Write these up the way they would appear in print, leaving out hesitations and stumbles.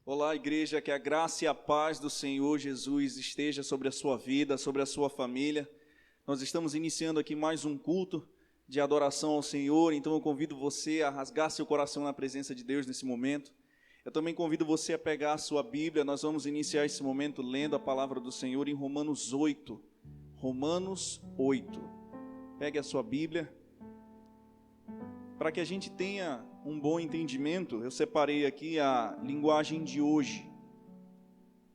Olá, igreja, que a graça e a paz do Senhor Jesus esteja sobre a sua vida, sobre a sua família. Nós estamos iniciando aqui mais um culto de adoração ao Senhor, então eu convido você a rasgar seu coração na presença de Deus nesse momento. Eu também convido você a pegar a sua Bíblia, nós vamos iniciar esse momento lendo a palavra do Senhor em Romanos 8. Romanos 8. Pegue a sua Bíblia. Para que a gente tenha um bom entendimento, eu separei aqui a linguagem de hoje,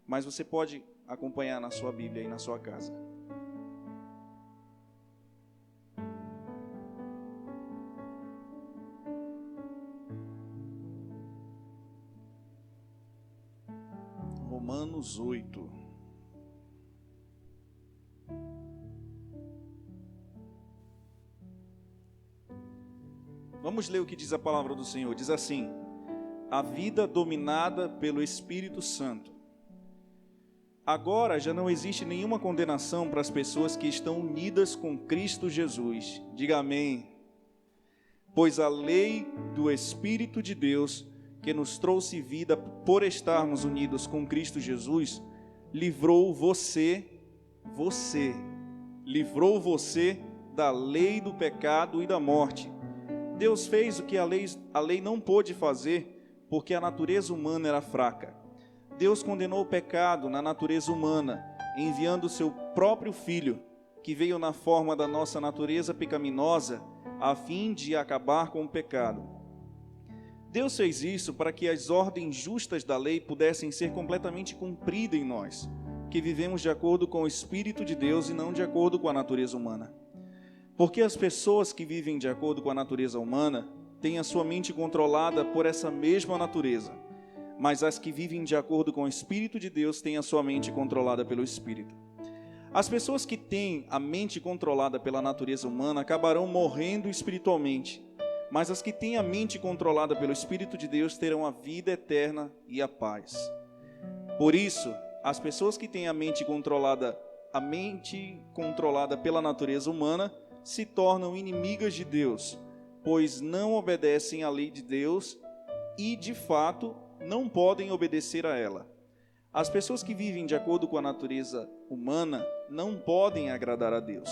mas você pode acompanhar na sua Bíblia aí na sua casa. Romanos 8. Vamos ler o que diz a palavra do Senhor. Diz assim: a vida dominada pelo Espírito Santo. Agora já não existe nenhuma condenação para as pessoas que estão unidas com Cristo Jesus. Diga amém. Pois a lei do Espírito de Deus, que nos trouxe vida por estarmos unidos com Cristo Jesus, livrou você da lei do pecado e da morte. Deus fez o que a lei não pôde fazer, porque a natureza humana era fraca. Deus condenou o pecado na natureza humana, enviando o seu próprio Filho, que veio na forma da nossa natureza pecaminosa, a fim de acabar com o pecado. Deus fez isso para que as ordens justas da lei pudessem ser completamente cumpridas em nós, que vivemos de acordo com o Espírito de Deus e não de acordo com a natureza humana. Porque as pessoas que vivem de acordo com a natureza humana têm a sua mente controlada por essa mesma natureza, mas as que vivem de acordo com o Espírito de Deus têm a sua mente controlada pelo Espírito. As pessoas que têm a mente controlada pela natureza humana acabarão morrendo espiritualmente, mas as que têm a mente controlada pelo Espírito de Deus terão a vida eterna e a paz. Por isso, as pessoas que têm a mente controlada pela natureza humana se tornam inimigas de Deus, pois não obedecem à lei de Deus e, de fato, não podem obedecer a ela. As pessoas que vivem de acordo com a natureza humana não podem agradar a Deus.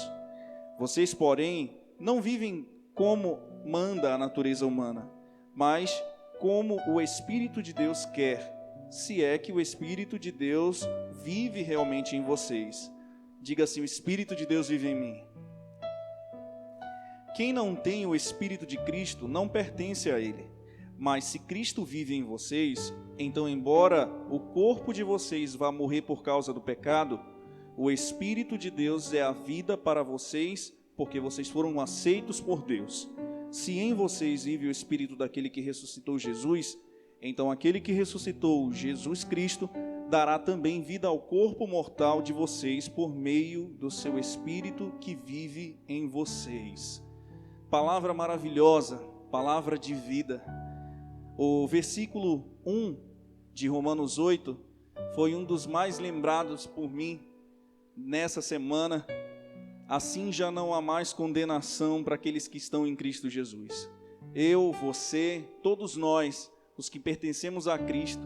Vocês, porém, não vivem como manda a natureza humana, mas como o Espírito de Deus quer, se é que o Espírito de Deus vive realmente em vocês. Diga assim: o Espírito de Deus vive em mim. Quem não tem o Espírito de Cristo não pertence a Ele. Mas se Cristo vive em vocês, então, embora o corpo de vocês vá morrer por causa do pecado, o Espírito de Deus é a vida para vocês, porque vocês foram aceitos por Deus. Se em vocês vive o Espírito daquele que ressuscitou Jesus, então aquele que ressuscitou Jesus Cristo dará também vida ao corpo mortal de vocês por meio do seu Espírito que vive em vocês. Palavra maravilhosa, palavra de vida. O versículo 1 de Romanos 8 foi um dos mais lembrados por mim nessa semana. Assim já não há mais condenação para aqueles que estão em Cristo Jesus. Eu, você, todos nós, os que pertencemos a Cristo,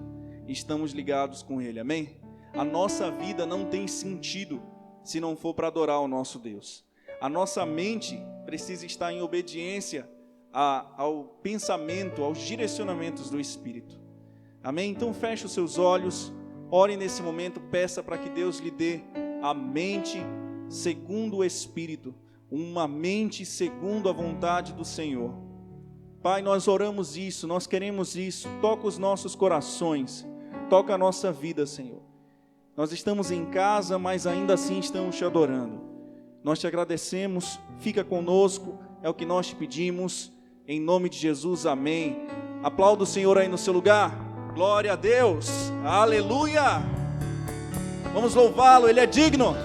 estamos ligados com Ele, amém? A nossa vida não tem sentido se não for para adorar o nosso Deus. A nossa mente precisa estar em obediência ao pensamento, aos direcionamentos do Espírito. Amém? Então feche os seus olhos, ore nesse momento, peça para que Deus lhe dê a mente segundo o Espírito, uma mente segundo a vontade do Senhor. Pai, nós oramos isso, nós queremos isso. Toca os nossos corações, toca a nossa vida, Senhor. Nós estamos em casa, mas ainda assim estamos te adorando. Nós te agradecemos, fica conosco, é o que nós te pedimos, em nome de Jesus, amém. Aplauda o Senhor aí no seu lugar, glória a Deus, aleluia, vamos louvá-lo, Ele é digno.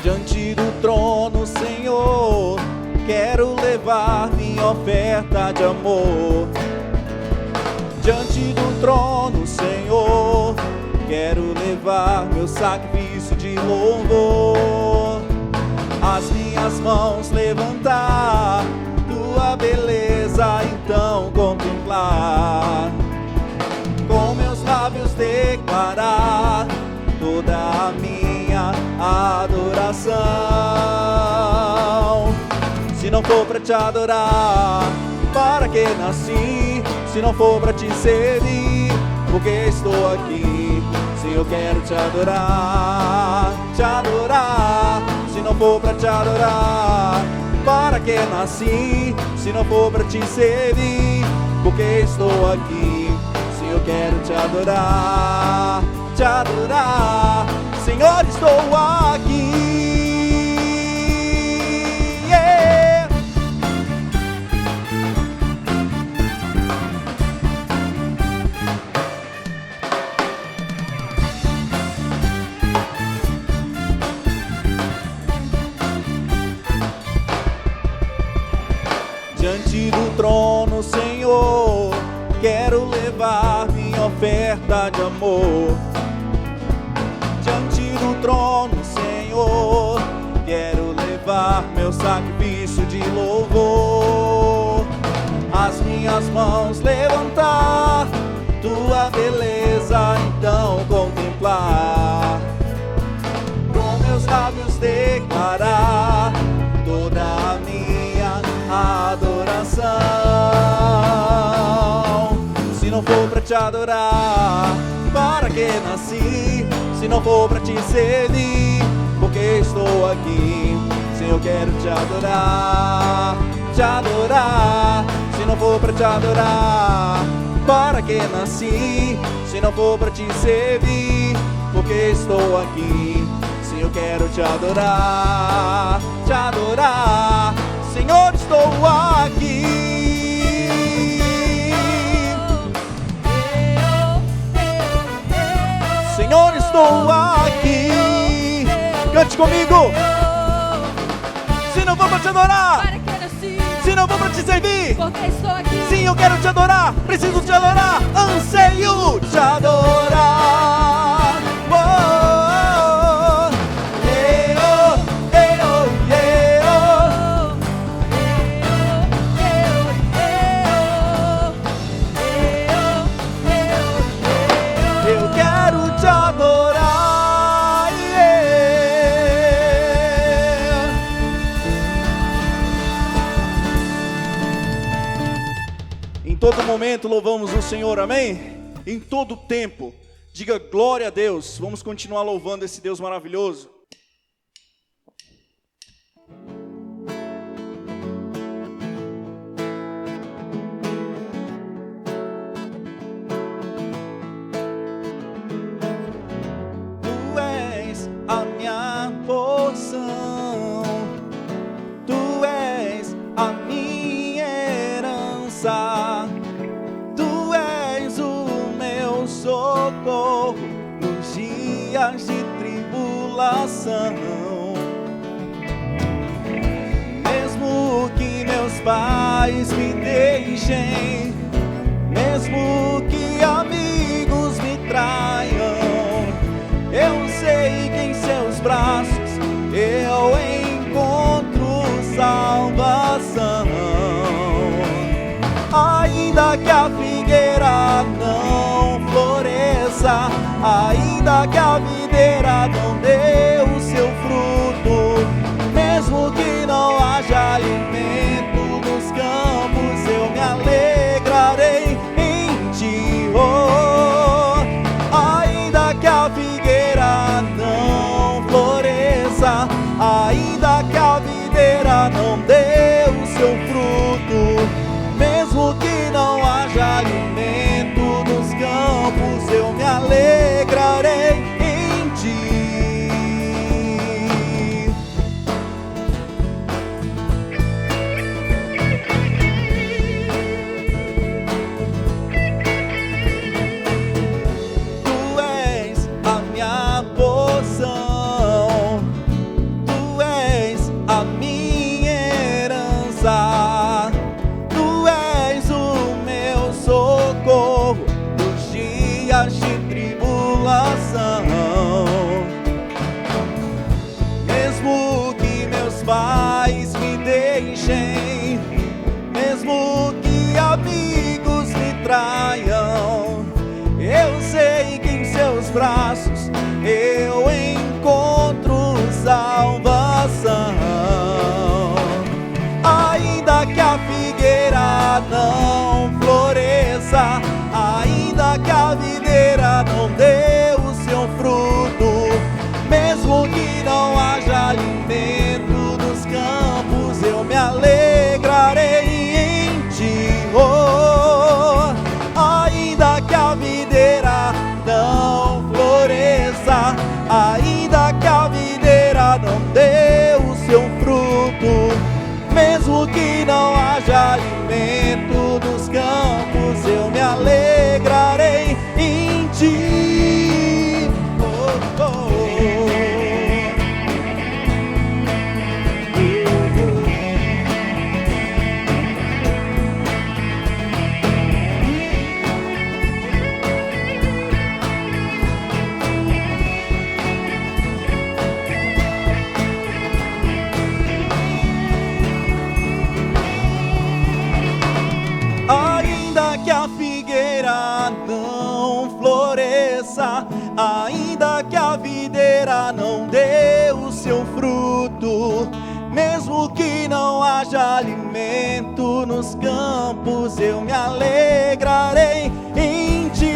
Diante do trono, Senhor, quero levar minha oferta de amor. Diante do trono, Senhor, quero levar levar meu sacrifício de louvor, as minhas mãos levantar, tua beleza então contemplar, com meus lábios declarar toda a minha adoração. Se não for pra te adorar, para que nasci? Se não for pra te servir, porque estou aqui? Se eu quero te adorar, te adorar. Se não for pra te adorar, para que nasci? Se não for pra te servir, porque estou aqui? Se eu quero te adorar, te adorar. Senhor, estou aqui. Diante do trono, Senhor, quero levar minha oferta de amor. Diante do trono, Senhor, quero levar meu sacrifício de louvor, as minhas mãos levantar, tua beleza então contemplar, com meus lábios declarar toda a minha adoração. Se não for pra te adorar, para que nasci? Se não for pra te servir, porque estou aqui? Se eu quero te adorar, te adorar. Se não for pra te adorar, para que nasci? Se não for pra te servir, porque estou aqui? Se eu quero te adorar, te adorar. Senhor, estou aqui. Senhor, estou aqui. Cante comigo. Se não for pra te adorar, se não for pra te servir, porque estou aqui. Sim, eu quero te adorar. Preciso te adorar. Anseio te adorar. Oh, eu quero te adorar. Em todo momento louvamos o Senhor, amém? Em todo tempo, diga glória a Deus. Vamos continuar louvando esse Deus maravilhoso. Tu és a minha porção, tu és a minha herança, tu és o meu socorro nos dias de tribulação. Mesmo que meus pais me deixem, mesmo que amigos me traiam, eu sei que em seus braços eu encontro salvação. Ainda que a figueira não floresça, ainda que a videira não dê o seu fruto, mesmo que não haja alimento nos campos, eu me alegrarei em ti. Oh, ainda que a figueira não floresça, videira não deu o seu fruto, mesmo que não haja alimento nos campos, eu me alegrarei em ti.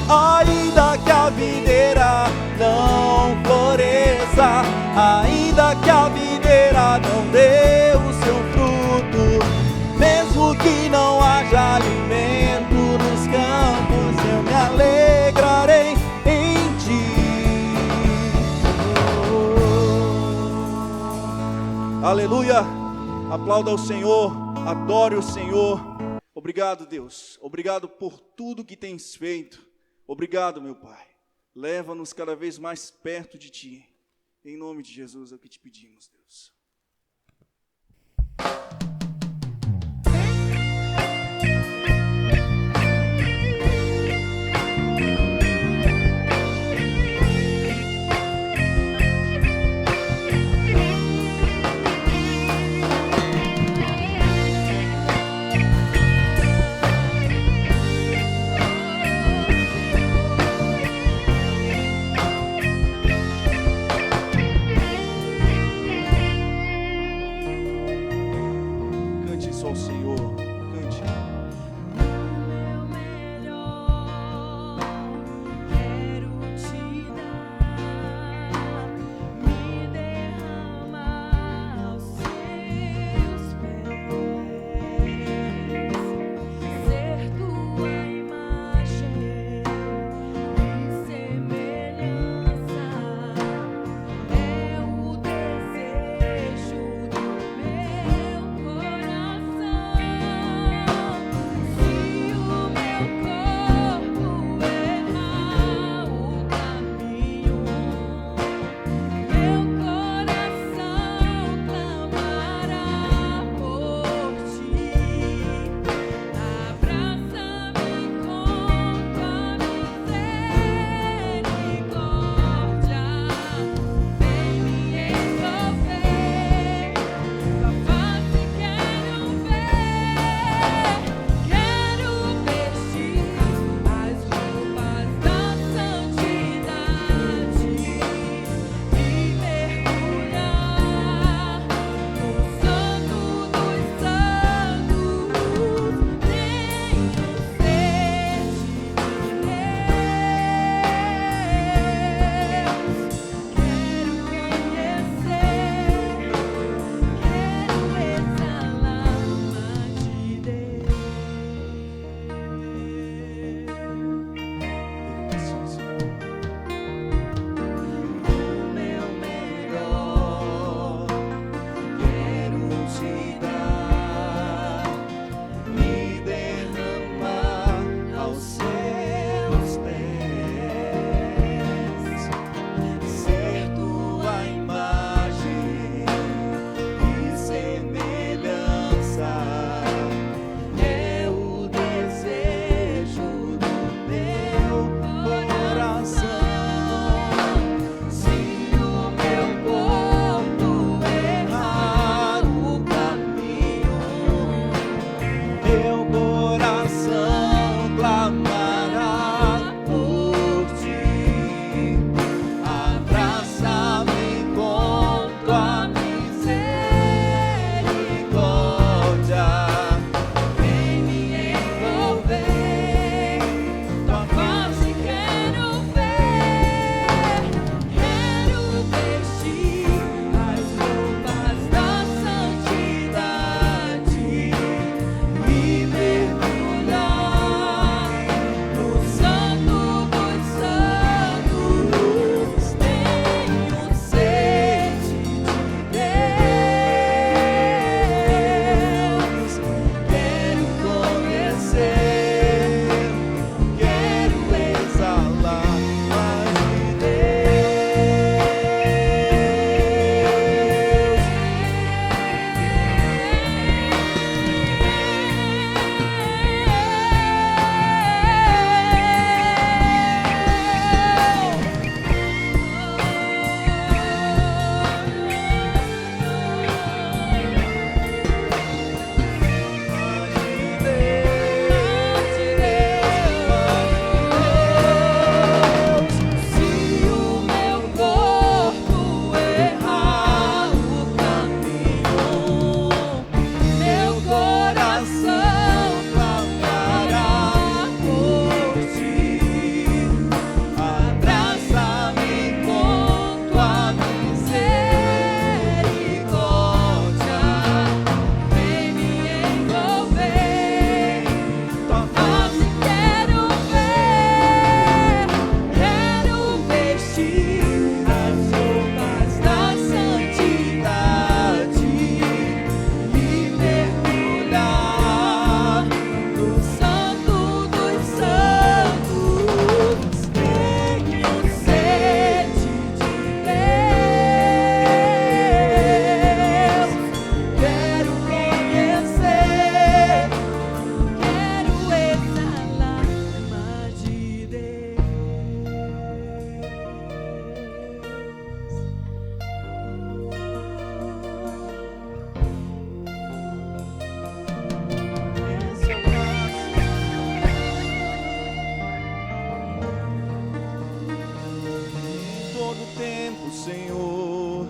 Ainda que a videira não floresça, ainda que a videira não dê o seu fruto, mesmo que não haja alimento nos campos, eu me alegrarei em ti. Aleluia! Aplauda ao Senhor, adore o Senhor. Obrigado, Deus. Obrigado por tudo que tens feito. Obrigado, meu Pai. Leva-nos cada vez mais perto de Ti. Em nome de Jesus é o que te pedimos, Deus. todo tempo, Senhor,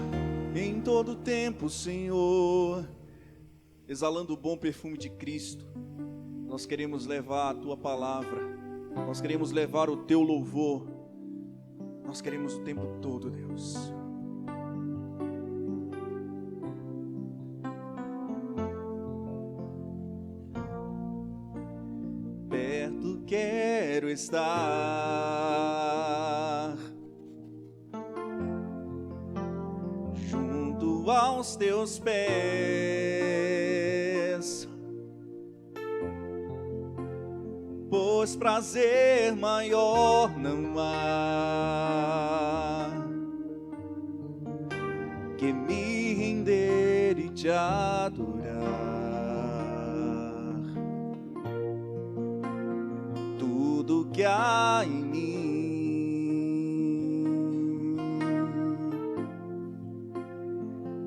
em todo tempo, Senhor, exalando o bom perfume de Cristo, nós queremos levar a Tua palavra, nós queremos levar o Teu louvor, nós queremos o tempo todo, Deus. Perto quero estar, junto aos Teus pés, pois prazer maior não há que me render e te adorar. Tudo que há em mim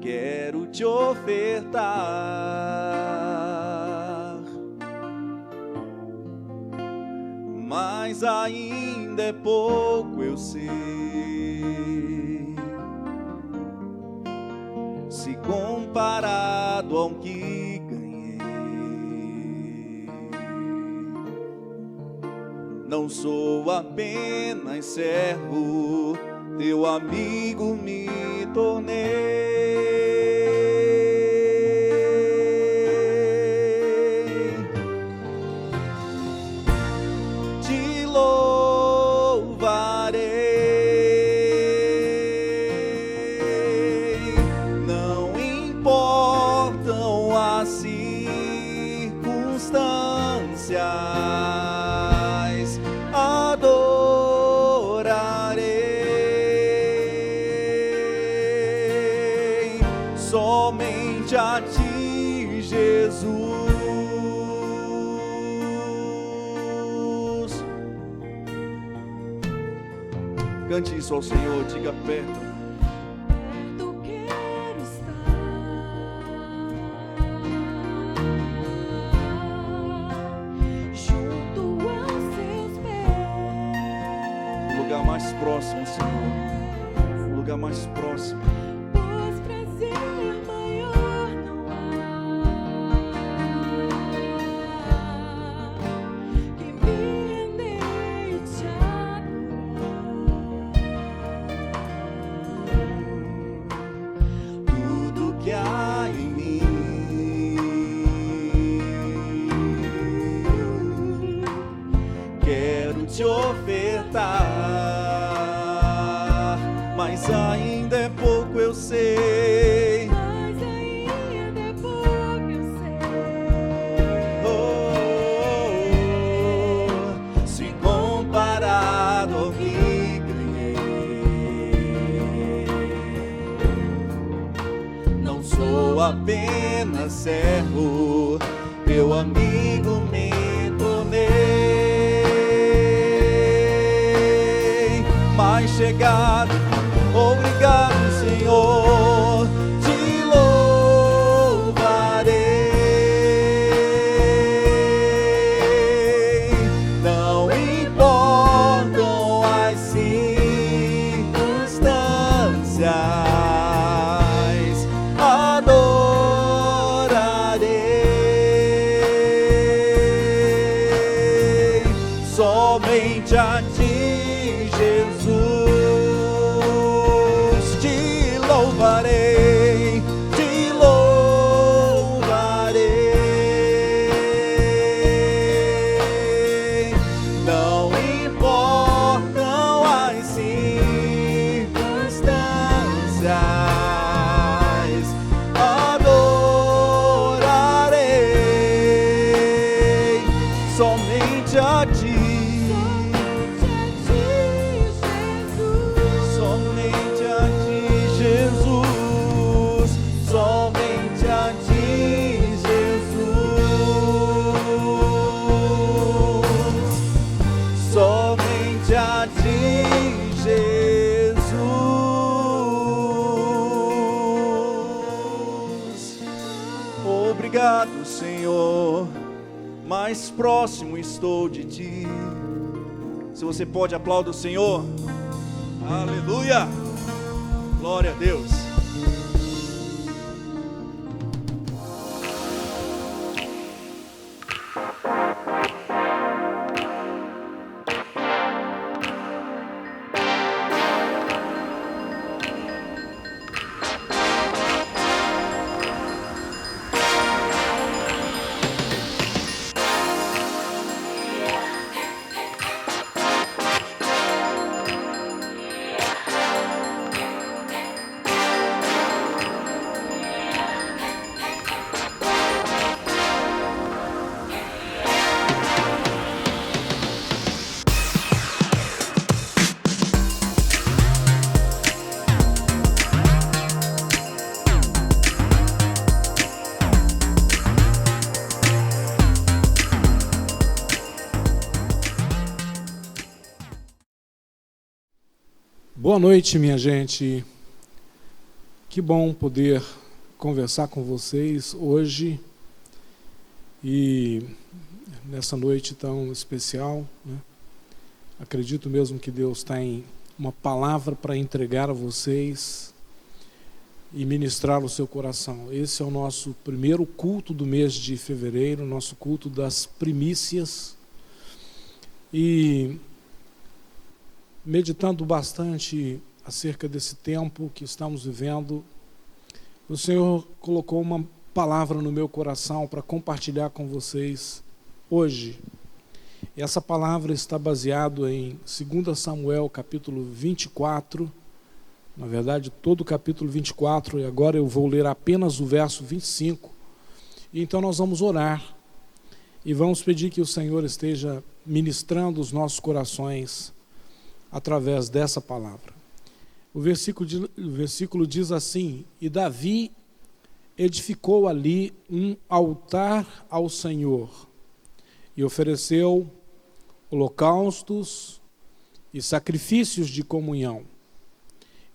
quero te ofertar, mas ainda é pouco, eu sei, se comparado ao que ganhei. Não sou apenas servo, teu amigo me tornei. Somente a Ti, Jesus. Cante isso ao Senhor, diga perto. Perto quero estar, junto aos Seus pés. O lugar mais próximo, Senhor. O lugar mais próximo. Pois prazer maior não há que me render e te adorar. Tudo que há em mim quero te ofertar, mas ainda é pouco, eu sei. Mas ainda é pouco, eu sei. Se comparado ao que ganhei, não sou apenas servo, teu amigo me tornei. Mais chegado, obrigado, Senhor, te louvarei. Não importam as circunstâncias, adorarei somente a Ti, Jesus. Te louvarei, te louvarei. Não importam as circunstâncias, adorarei somente a Ti. Somente a Ti, Jesus. Somente a Ti, Jesus. Somente a Ti, Jesus. Obrigado, Senhor. Mais próximo estou de Ti. Se você pode, aplauda o Senhor. Aleluia. Glória a Deus. Boa noite, minha gente. Que bom poder conversar com vocês hoje e nessa noite tão especial, né? Acredito mesmo que Deus tem uma palavra para entregar a vocês e ministrar o seu coração. Esse é o nosso primeiro culto do mês de fevereiro, nosso culto das primícias. E meditando bastante acerca desse tempo que estamos vivendo, o Senhor colocou uma palavra no meu coração para compartilhar com vocês hoje. E essa palavra está baseada em 2 Samuel, capítulo 24, na verdade todo o capítulo 24, e agora eu vou ler apenas o verso 25. E então nós vamos orar e vamos pedir que o Senhor esteja ministrando os nossos corações através dessa palavra. O versículo diz assim: E Davi edificou ali um altar ao Senhor e ofereceu holocaustos e sacrifícios de comunhão.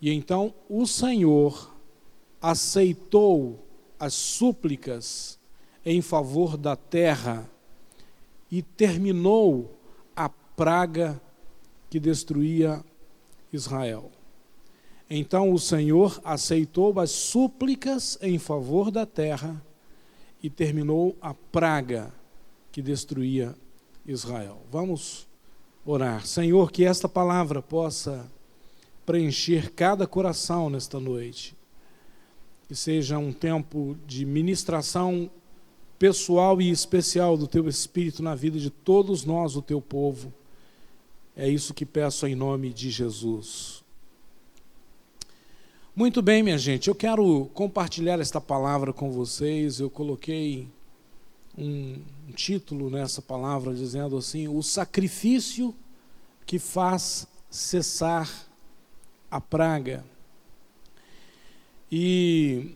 E então o Senhor aceitou as súplicas em favor da terra e terminou a praga que destruía Israel. Então o Senhor aceitou as súplicas em favor da terra e terminou a praga que destruía Israel. Vamos orar. Senhor, que esta palavra possa preencher cada coração nesta noite. Que seja um tempo de ministração pessoal e especial do Teu Espírito na vida de todos nós, o Teu povo. É isso que peço em nome de Jesus. Muito bem, minha gente, eu quero compartilhar esta palavra com vocês. Eu coloquei um título nessa palavra dizendo assim: o sacrifício que faz cessar a praga. E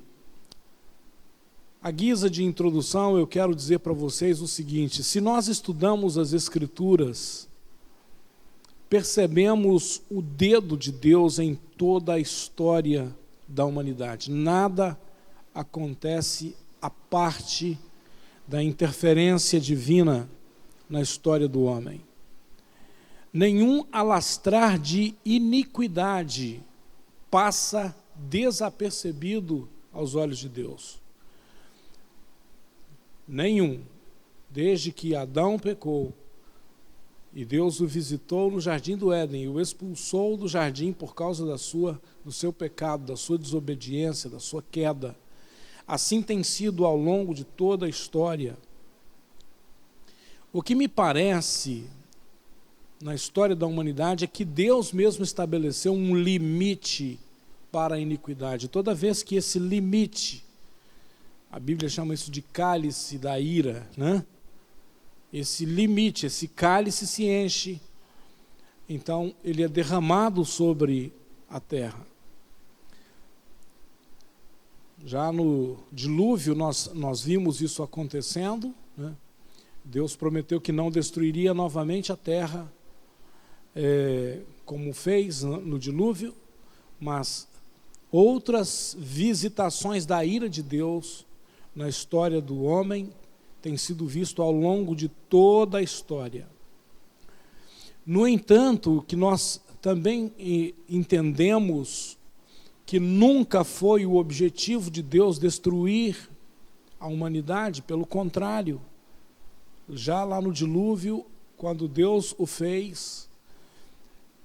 à guisa de introdução, eu quero dizer para vocês o seguinte: se nós estudamos as Escrituras, percebemos o dedo de Deus em toda a história da humanidade. Nada acontece à parte da interferência divina na história do homem. Nenhum alastrar de iniquidade passa desapercebido aos olhos de Deus. Nenhum. Desde que Adão pecou, e Deus o visitou no jardim do Éden e o expulsou do jardim por causa do seu pecado, da sua desobediência, da sua queda. Assim tem sido ao longo de toda a história. O que me parece na história da humanidade é que Deus mesmo estabeleceu um limite para a iniquidade. Toda vez que esse limite, a Bíblia chama isso de cálice da ira, né? Esse limite, esse cálice se enche, então ele é derramado sobre a terra. Já no dilúvio nós vimos isso acontecendo, né? Deus prometeu que não destruiria novamente a terra, como fez no dilúvio, mas outras visitações da ira de Deus na história do homem tem sido visto ao longo de toda a história. No entanto, o que nós também entendemos que nunca foi o objetivo de Deus destruir a humanidade, pelo contrário, já lá no dilúvio, quando Deus o fez,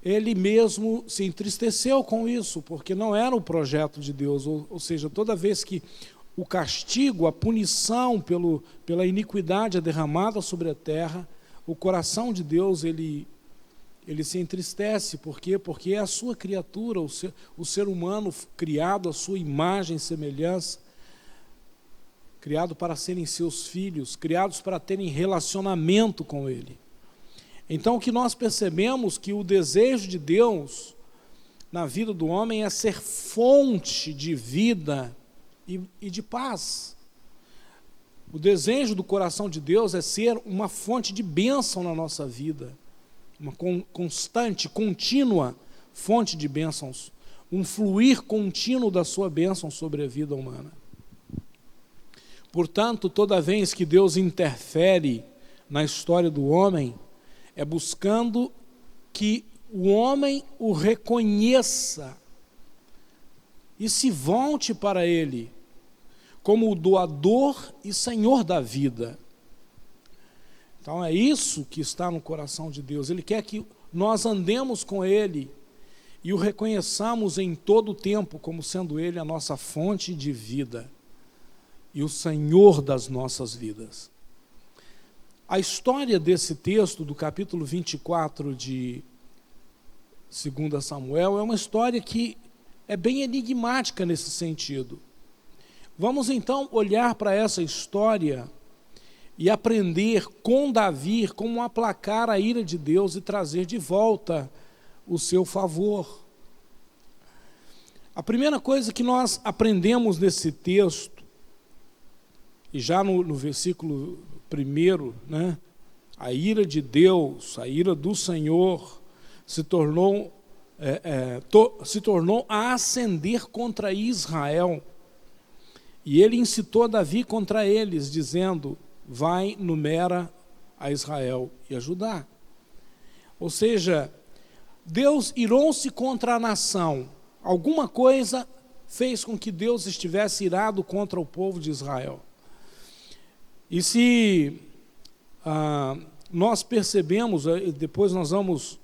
ele mesmo se entristeceu com isso, porque não era o projeto de Deus, ou seja, toda vez que o castigo, a punição pela iniquidade é derramada sobre a terra, o coração de Deus, ele se entristece. Por quê? Porque é a sua criatura, o ser humano criado à sua imagem e semelhança, criado para serem seus filhos, criados para terem relacionamento com Ele. Então, o que nós percebemos que o desejo de Deus na vida do homem é ser fonte de vida e de paz. O desejo do coração de Deus é ser uma fonte de bênção na nossa vida, uma constante, contínua fonte de bênçãos, um fluir contínuo da sua bênção sobre a vida humana. Portanto, toda vez que Deus interfere na história do homem, é buscando que o homem o reconheça e se volte para Ele como o doador e Senhor da vida. Então é isso que está no coração de Deus. Ele quer que nós andemos com Ele e o reconheçamos em todo o tempo como sendo Ele a nossa fonte de vida e o Senhor das nossas vidas. A história desse texto, do capítulo 24 de 2 Samuel, é uma história que é bem enigmática nesse sentido. Vamos então olhar para essa história e aprender com Davi como aplacar a ira de Deus e trazer de volta o seu favor. A primeira coisa que nós aprendemos nesse texto, e já no versículo 1, né, a ira de Deus, a ira do Senhor, se tornou a ascender contra Israel. E ele incitou Davi contra eles, dizendo: vai, numera a Israel e a Judá. Ou seja, Deus irou-se contra a nação. Alguma coisa fez com que Deus estivesse irado contra o povo de Israel. E se nós percebemos, depois nós vamos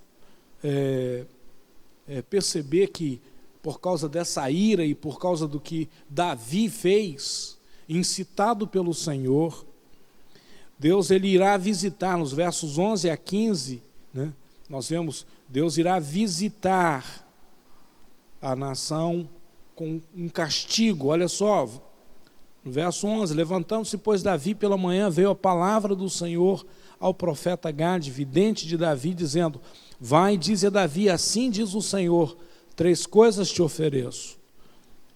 perceber que por causa dessa ira e por causa do que Davi fez, incitado pelo Senhor, Deus ele irá visitar, nos versos 11 a 15, né, nós vemos, Deus irá visitar a nação com um castigo. Olha só, no verso 11, levantando-se, pois, Davi pela manhã, veio a palavra do Senhor ao profeta Gade, vidente de Davi, dizendo: vai, dize a Davi, assim diz o Senhor, 3 coisas te ofereço,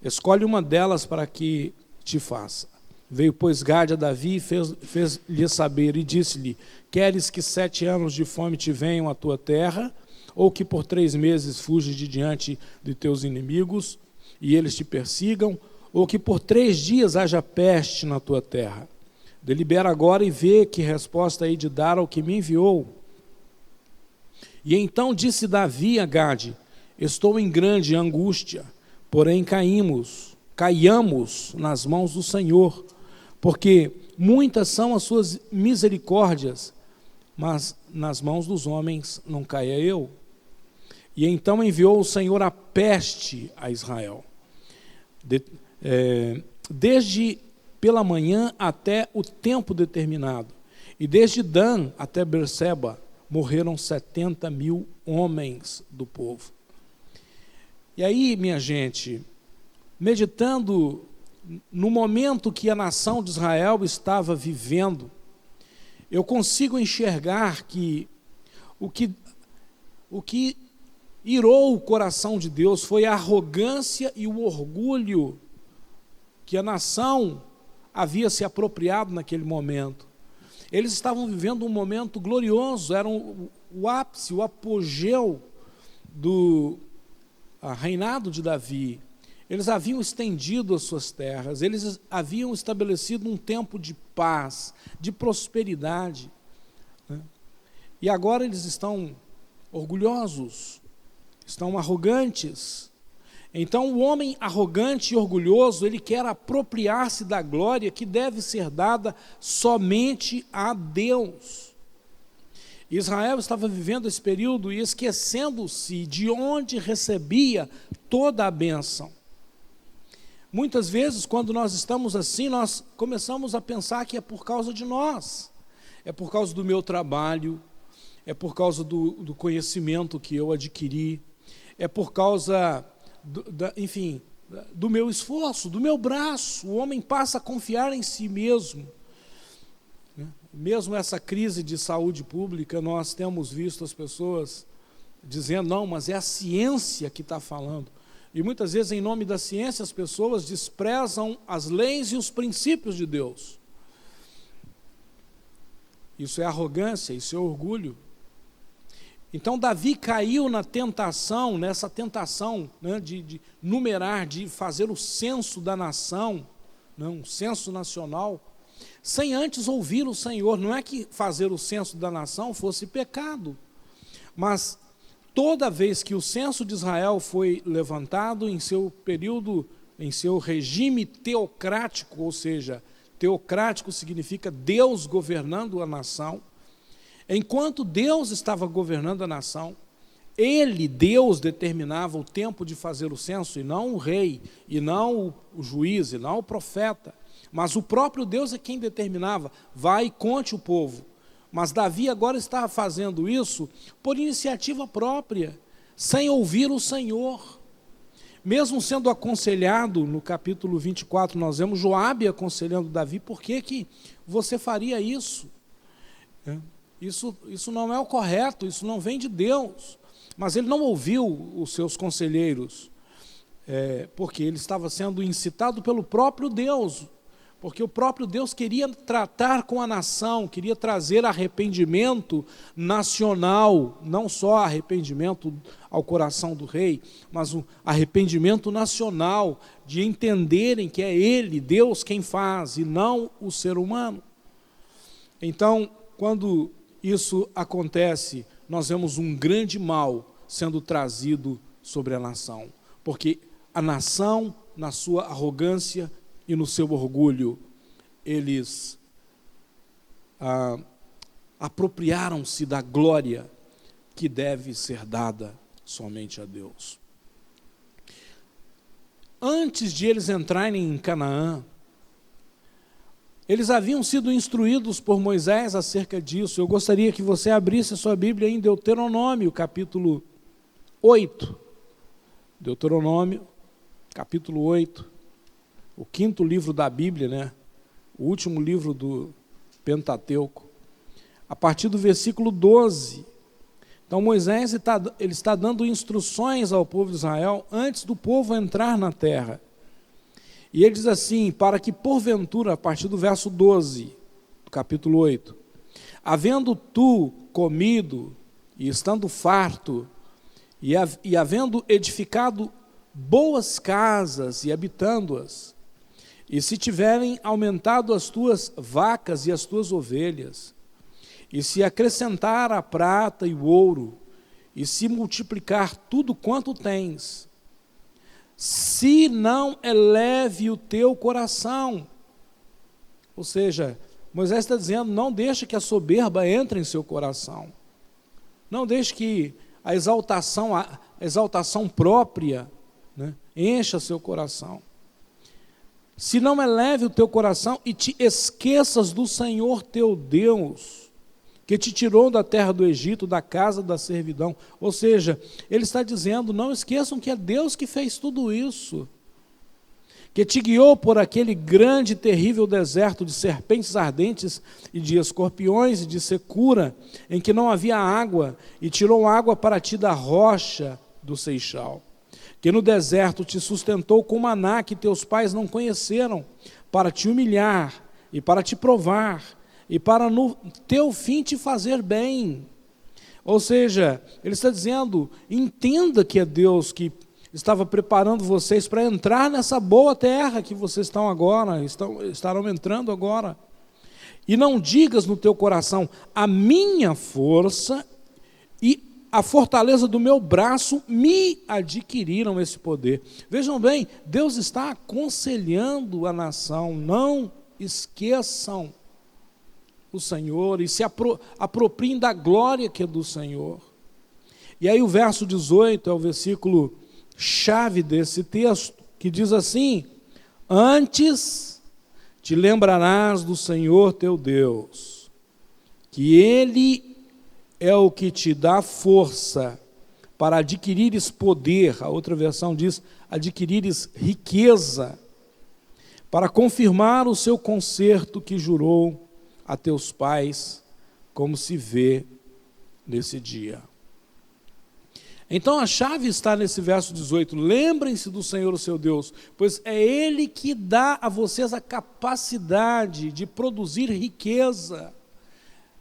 escolhe uma delas para que te faça. Veio, pois, Gade a Davi e fez-lhe saber, e disse-lhe: queres que 7 anos de fome te venham à tua terra, ou que por 3 meses fujas de diante de teus inimigos, e eles te persigam, ou que por 3 dias haja peste na tua terra? Delibera agora e vê que resposta hei de dar ao que me enviou. E então disse Davi a Gade: estou em grande angústia, porém caiamos nas mãos do Senhor, porque muitas são as suas misericórdias, mas nas mãos dos homens não caia eu. E então enviou o Senhor a peste a Israel, desde pela manhã até o tempo determinado, e desde Dan até Berseba morreram 70.000 homens do povo. E aí, minha gente, meditando no momento que a nação de Israel estava vivendo, eu consigo enxergar que o que irou o coração de Deus foi a arrogância e o orgulho que a nação havia se apropriado naquele momento. Eles estavam vivendo um momento glorioso, era o ápice, o apogeu do reinado de Davi. Eles haviam estendido as suas terras, eles haviam estabelecido um tempo de paz, de prosperidade, né? E agora eles estão orgulhosos, estão arrogantes. Então, o homem arrogante e orgulhoso, ele quer apropriar-se da glória que deve ser dada somente a Deus. Israel estava vivendo esse período e esquecendo-se de onde recebia toda a bênção. Muitas vezes, quando nós estamos assim, nós começamos a pensar que é por causa de nós, é por causa do meu trabalho, é por causa do conhecimento que eu adquiri, é por causa, do meu esforço, do meu braço. O homem passa a confiar em si mesmo. Mesmo essa crise de saúde pública, nós temos visto as pessoas dizendo, não, mas é a ciência que está falando. E muitas vezes, em nome da ciência, as pessoas desprezam as leis e os princípios de Deus. Isso é arrogância, isso é orgulho. Então, Davi caiu nessa tentação, né, de numerar, de fazer o censo da nação, né, um censo nacional, sem antes ouvir o Senhor. Não é que fazer o censo da nação fosse pecado, mas toda vez que o censo de Israel foi levantado em seu período, em seu regime teocrático, ou seja, teocrático significa Deus governando a nação, enquanto Deus estava governando a nação, Deus determinava o tempo de fazer o censo, e não o rei, e não o juiz, e não o profeta, mas o próprio Deus é quem determinava, vai e conte o povo. Mas Davi agora está fazendo isso por iniciativa própria, sem ouvir o Senhor. Mesmo sendo aconselhado, no capítulo 24, nós vemos Joabe aconselhando Davi, por que você faria isso? Isso não é o correto, isso não vem de Deus. Mas ele não ouviu os seus conselheiros, porque ele estava sendo incitado pelo próprio Deus, porque o próprio Deus queria tratar com a nação, queria trazer arrependimento nacional, não só arrependimento ao coração do rei, mas um arrependimento nacional, de entenderem que é Ele, Deus, quem faz, e não o ser humano. Então, quando isso acontece, nós vemos um grande mal sendo trazido sobre a nação, porque a nação, na sua arrogância e no seu orgulho, eles apropriaram-se da glória que deve ser dada somente a Deus. Antes de eles entrarem em Canaã, eles haviam sido instruídos por Moisés acerca disso. Eu gostaria que você abrisse a sua Bíblia em Deuteronômio, capítulo 8. Deuteronômio, capítulo 8. O quinto livro da Bíblia, né? O último livro do Pentateuco, a partir do versículo 12. Então Moisés ele está dando instruções ao povo de Israel antes do povo entrar na terra. E ele diz assim, para que porventura, a partir do verso 12, do capítulo 8, havendo tu comido e estando farto, e havendo edificado boas casas e habitando-as, e se tiverem aumentado as tuas vacas e as tuas ovelhas, e se acrescentar a prata e o ouro, e se multiplicar tudo quanto tens, se não eleve o teu coração. Ou seja, Moisés está dizendo, não deixe que a soberba entre em seu coração. Não deixe que a exaltação própria, né, encha seu coração. Se não eleve o teu coração e te esqueças do Senhor teu Deus, que te tirou da terra do Egito, da casa da servidão. Ou seja, ele está dizendo, não esqueçam que é Deus que fez tudo isso, que te guiou por aquele grande e terrível deserto de serpentes ardentes e de escorpiões e de secura, em que não havia água, e tirou água para ti da rocha do Seixal, que no deserto te sustentou com maná que teus pais não conheceram, para te humilhar e para te provar, e para no teu fim te fazer bem. Ou seja, ele está dizendo, entenda que é Deus que estava preparando vocês para entrar nessa boa terra que vocês estão agora, estarão entrando agora. E não digas no teu coração, a minha força e a fortaleza do meu braço me adquiriram esse poder. Vejam bem, Deus está aconselhando a nação, não esqueçam o Senhor e se apropriem da glória que é do Senhor. E aí o verso 18 é o versículo chave desse texto, que diz assim: antes te lembrarás do Senhor teu Deus, que Ele é o que te dá força para adquirires poder, a outra versão diz, adquirires riqueza, para confirmar o seu concerto que jurou a teus pais, como se vê nesse dia. Então a chave está nesse verso 18, lembrem-se do Senhor o seu Deus, pois é Ele que dá a vocês a capacidade de produzir riqueza.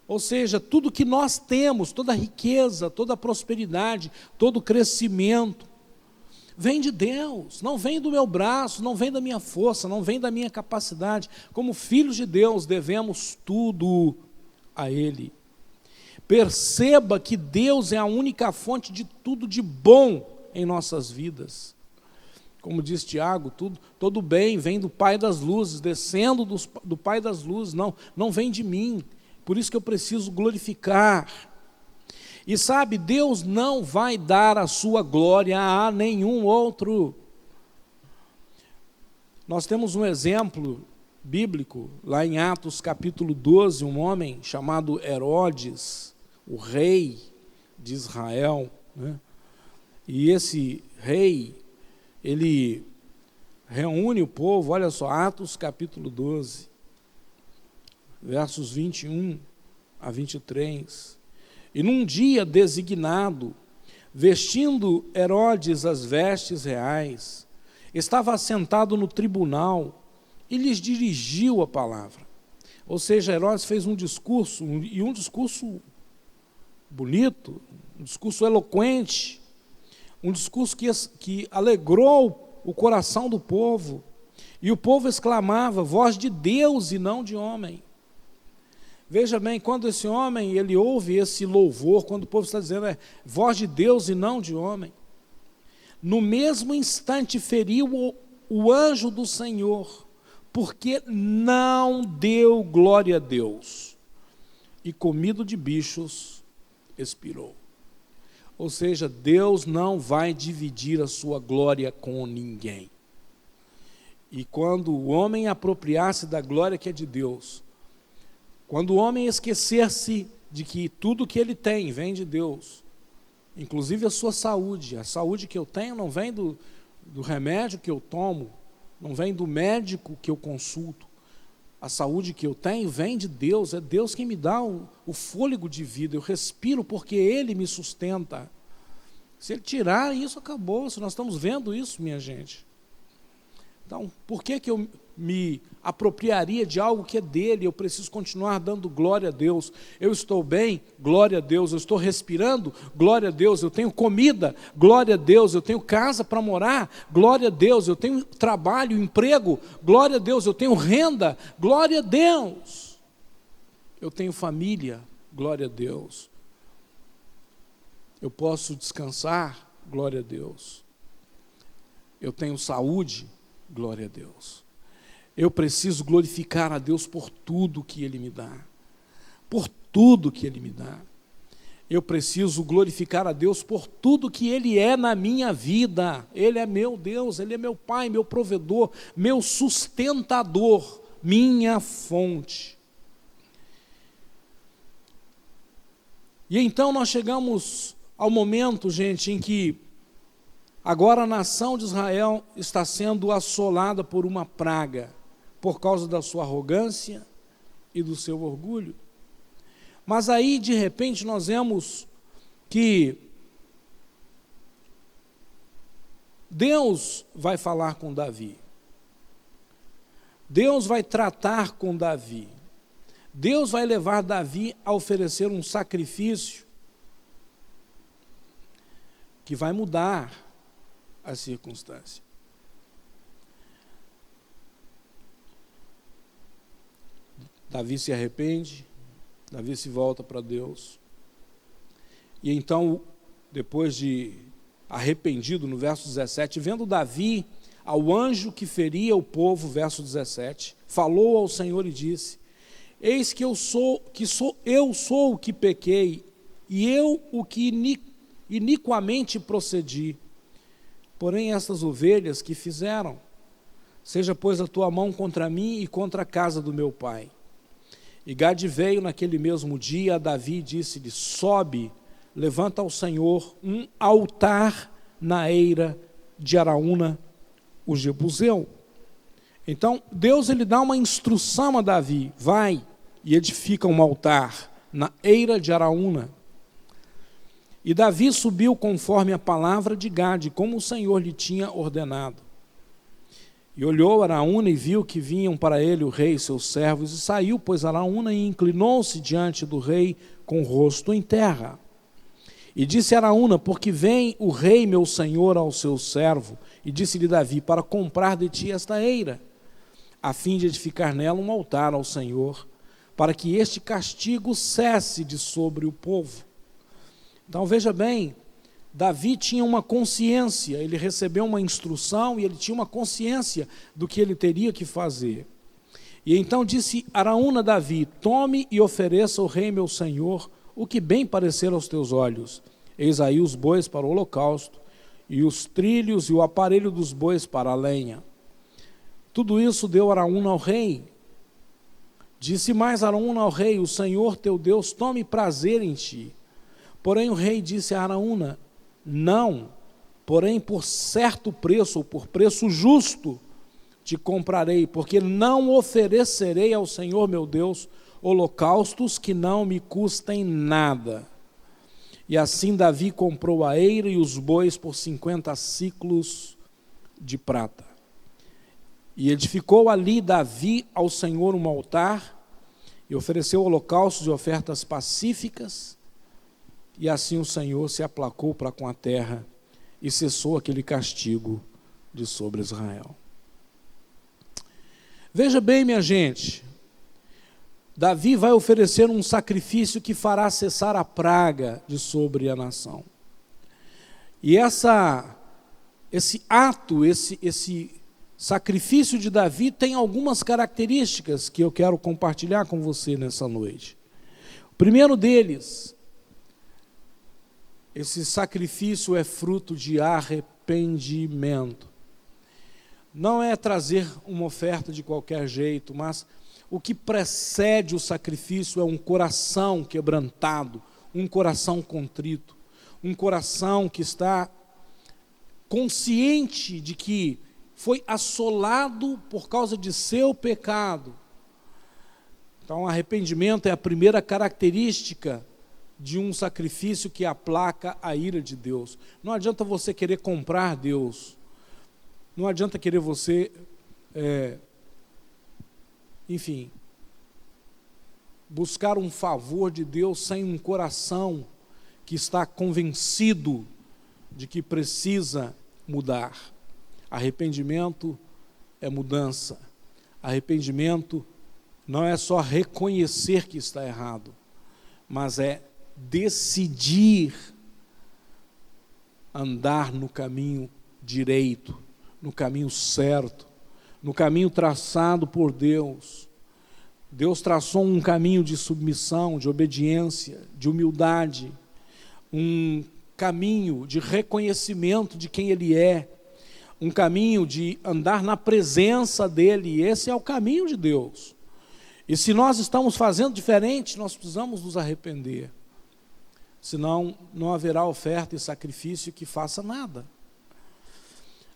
Ou seja, tudo que nós temos, toda a riqueza, toda a prosperidade, todo o crescimento, vem de Deus, não vem do meu braço, não vem da minha força, não vem da minha capacidade. Como filhos de Deus, devemos tudo a Ele. Perceba que Deus é a única fonte de tudo de bom em nossas vidas. Como diz Tiago, todo bem vem do Pai das luzes, descendo do Pai das luzes, não vem de mim. Por isso que eu preciso glorificar. E sabe, Deus não vai dar a sua glória a nenhum outro. Nós temos um exemplo bíblico, lá em Atos capítulo 12, um homem chamado Herodes, o rei de Israel, né? E esse rei, ele reúne o povo, olha só, Atos capítulo 12, versos 21 a 23. E num dia designado, vestindo Herodes as vestes reais, estava assentado no tribunal e lhes dirigiu a palavra. Ou seja, Herodes fez um discurso, e um discurso bonito, um discurso eloquente, um discurso que alegrou o coração do povo. E o povo exclamava, voz de Deus e não de homem. Veja bem, quando esse homem, ele ouve esse louvor, quando o povo está dizendo, voz de Deus e não de homem, no mesmo instante feriu o anjo do Senhor, porque não deu glória a Deus, e comido de bichos, expirou. Ou seja, Deus não vai dividir a sua glória com ninguém. E quando o homem apropriar-se da glória que é de Deus, quando o homem esquecer-se de que tudo que ele tem vem de Deus, inclusive a sua saúde, a saúde que eu tenho não vem do remédio que eu tomo, não vem do médico que eu consulto, a saúde que eu tenho vem de Deus, é Deus quem me dá o fôlego de vida, eu respiro porque Ele me sustenta. Se Ele tirar, isso acabou, se nós estamos vendo isso, minha gente. Então, por que eu me apropriaria de algo que é dele? Eu preciso continuar dando glória a Deus. Eu estou bem? Glória a Deus. Eu estou respirando? Glória a Deus. Eu tenho comida? Glória a Deus. Eu tenho casa para morar? Glória a Deus. Eu tenho trabalho, emprego? Glória a Deus. Eu tenho renda? Glória a Deus. Eu tenho família? Glória a Deus. Eu posso descansar? Glória a Deus. Eu tenho saúde? Glória a Deus. Eu preciso glorificar a Deus por tudo que Ele me dá. Por tudo que Ele me dá. Eu preciso glorificar a Deus por tudo que Ele é na minha vida. Ele é meu Deus, Ele é meu Pai, meu provedor, meu sustentador, minha fonte. E então nós chegamos ao momento, gente, em que agora a nação de Israel está sendo assolada por uma praga, por causa da sua arrogância e do seu orgulho. Mas aí, de repente, nós vemos que Deus vai falar com Davi. Deus vai tratar com Davi. Deus vai levar Davi a oferecer um sacrifício que vai mudar a circunstância. Davi se arrepende, Davi se volta para Deus. E então depois de arrependido, no verso 17, vendo Davi ao anjo que feria o povo, verso 17, falou ao Senhor e disse: eis que eu sou o que pequei, e eu o que iniquamente procedi. Porém estas ovelhas que fizeram, seja pois a tua mão contra mim e contra a casa do meu pai. E Gade veio naquele mesmo dia a Davi e disse-lhe: sobe, levanta ao Senhor um altar na eira de Araúna, o Jebuseu. Então Deus ele dá uma instrução a Davi: vai e edifica um altar na eira de Araúna. E Davi subiu conforme a palavra de Gade, como o Senhor lhe tinha ordenado. E olhou Araúna e viu que vinham para ele o rei e seus servos, e saiu, pois, Araúna e inclinou-se diante do rei com o rosto em terra. E disse Araúna: porque vem o rei meu senhor ao seu servo? E disse-lhe Davi: para comprar de ti esta eira, a fim de edificar nela um altar ao Senhor, para que este castigo cesse de sobre o povo. Então veja bem, Davi tinha uma consciência, ele recebeu uma instrução e ele tinha uma consciência do que ele teria que fazer. E então disse Araúna a Davi: tome e ofereça ao rei meu senhor o que bem parecer aos teus olhos. Eis aí os bois para o holocausto, e os trilhos e o aparelho dos bois para a lenha. Tudo isso deu Araúna ao rei. Disse mais Araúna ao rei: o Senhor teu Deus tome prazer em ti. Porém o rei disse a Araúna: não, porém por certo preço, ou por preço justo, te comprarei, porque não oferecerei ao Senhor meu Deus holocaustos que não me custem nada. E assim Davi comprou a eira e os bois por 50 siclos de prata. E edificou ali Davi ao Senhor um altar, e ofereceu holocaustos e ofertas pacíficas, e assim o Senhor se aplacou para com a terra, e cessou aquele castigo de sobre Israel. Veja bem, minha gente, Davi vai oferecer um sacrifício que fará cessar a praga de sobre a nação. E esse ato, esse sacrifício de Davi tem algumas características que eu quero compartilhar com você nessa noite. O primeiro deles, esse sacrifício é fruto de arrependimento. Não é trazer uma oferta de qualquer jeito, mas o que precede o sacrifício é um coração quebrantado, um coração contrito, um coração que está consciente de que foi assolado por causa de seu pecado. Então, arrependimento é a primeira característica de um sacrifício que aplaca a ira de Deus. Não adianta você querer comprar Deus, não adianta querer você, buscar um favor de Deus sem um coração que está convencido de que precisa mudar. Arrependimento é mudança. Arrependimento não é só reconhecer que está errado, mas é decidir andar no caminho direito, no caminho certo, no caminho traçado por Deus. Deus traçou um caminho de submissão, de obediência, de humildade, um caminho de reconhecimento de quem Ele é, um caminho de andar na presença dEle, e esse é o caminho de Deus. E se nós estamos fazendo diferente, nós precisamos nos arrepender, senão não haverá oferta e sacrifício que faça nada.